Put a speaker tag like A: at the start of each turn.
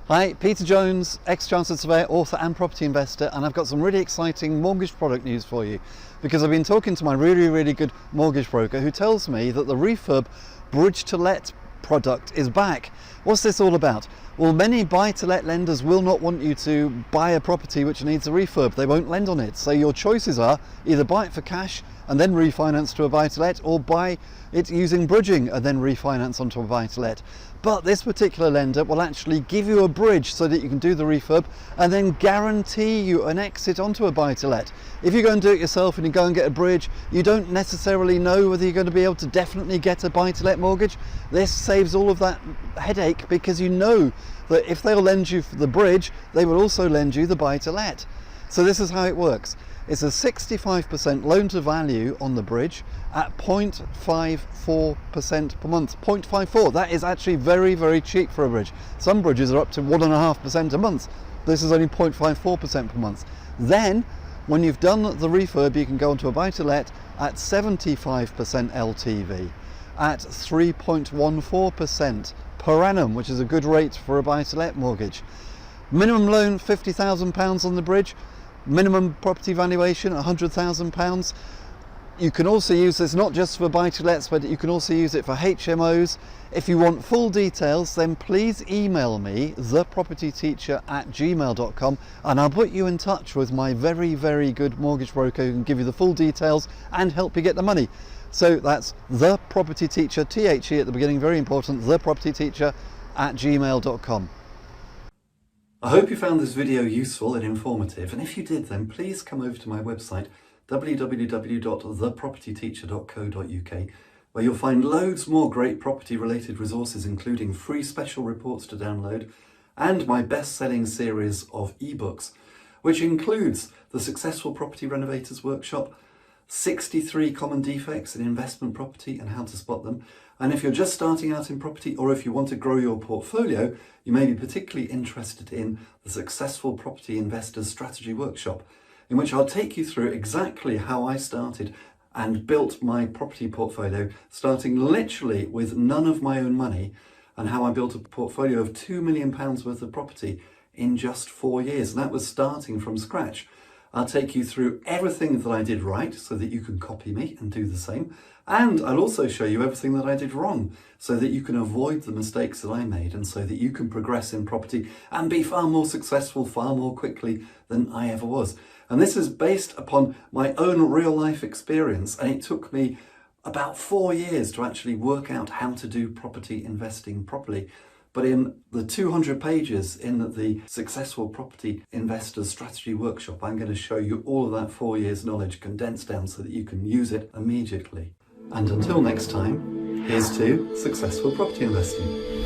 A: Hi, Peter Jones, ex-Chancellor Surveyor, author and property investor, and I've got some really exciting mortgage product news for you because I've been talking to my really good mortgage broker who tells me that the Refurb Bridge to Let product is back. What's this all about? Well, many buy-to-let lenders will not want you to buy a property which needs a refurb. They won't lend on it. So your choices are either buy it for cash and then refinance to a buy-to-let, or buy it using bridging and then refinance onto a buy-to-let. But this particular lender will actually give you a bridge so that you can do the refurb and then guarantee you an exit onto a buy-to-let. If you go and do it yourself and you go and get a bridge, you don't necessarily know whether you're going to be able to definitely get a buy-to-let mortgage. This saves all of that headache because you know that if they'll lend you for the bridge, they will also lend you the buy-to-let. So this is how it works. It's a 65% loan to value on the bridge at 0.54% per month. 0.54, that is actually very cheap for a bridge. Some bridges are up to 1.5% a month. This is only 0.54% per month. Then, when you've done the refurb, you can go onto a buy-to-let at 75% LTV at 3.14% per annum, which is a good rate for a buy-to-let mortgage. Minimum loan £50,000 on the bridge. Minimum property valuation £100,000. You can also use this not just for buy-to-lets, but you can also use it for HMOs. If you want full details, then please email me, thepropertyteacher@gmail.com, and I'll put you in touch with my very good mortgage broker who can give you the full details and help you get the money. So that's thepropertyteacher, THE at the beginning, very important, thepropertyteacher@gmail.com. I hope you found this video useful and informative, and if you did, then please come over to my website www.thepropertyteacher.co.uk, where you'll find loads more great property related resources, including free special reports to download and my best-selling series of ebooks, which includes the Successful Property Renovators Workshop, 63 common defects in investment property and how to spot them. And if you're just starting out in property, or if you want to grow your portfolio, you may be particularly interested in the Successful Property Investors Strategy Workshop, in which I'll take you through exactly how I started and built my property portfolio, starting literally with none of my own money, and how I built a portfolio of £2 million worth of property in just 4 years. And that was starting from scratch. I'll take you through everything that I did right so that you can copy me and do the same. And I'll also show you everything that I did wrong so that you can avoid the mistakes that I made and so that you can progress in property and be far more successful, far more quickly than I ever was. And this is based upon my own real life experience, and it took me about 4 years to actually work out how to do property investing properly. But in the 200 pages in the Successful Property Investors Strategy Workshop, I'm going to show you all of that 4 years knowledge condensed down so that you can use it immediately. And until next time, here's to successful property investing.